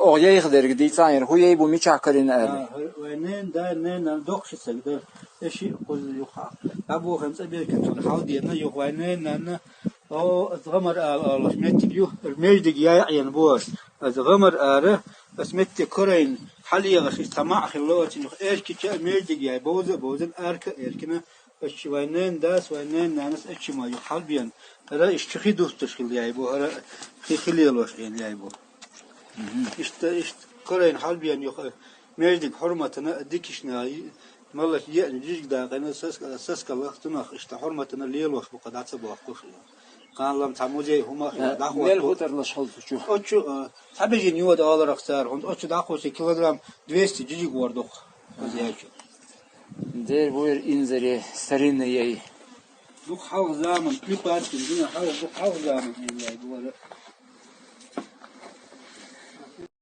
oğya yıkıdır gidi sayır. Huyay bu mi çakırın erdi. Venen da nenen dokşisa gider. Eşi kuzu yok. Abu hamsa bir kötü. Hav diyene yok venen nene. O azgamar Allah mettik yok. Mecdik ya yani bu. Azgamar ara. Asmetti koreyn. Haliye gaş tamah xillotin yok. Erki mecdik ya boza erke erkine. Eşi venen das venen nanes eşi ma yok. Halbiyan. Ara işçi dostuşul ya bu ara xiliyaloş yani bu. İşte Kore'nin halbiyen yok. Meclik hürmetine dikişine malak yani cüzg dağına ses kalak tunak işte hürmetine liyeloş bu kadar bu akış. Kanalım tamuze huma da Nel hutarlaş halsuçu. Oçu tabii niye da alarak sar. Oçu da koşu kilogram 200 cüzg vardı. Özeyçi. Der bu inzeri sarine yey. Bu halk zaman bir parti dünya halk bu halk zaman yani bu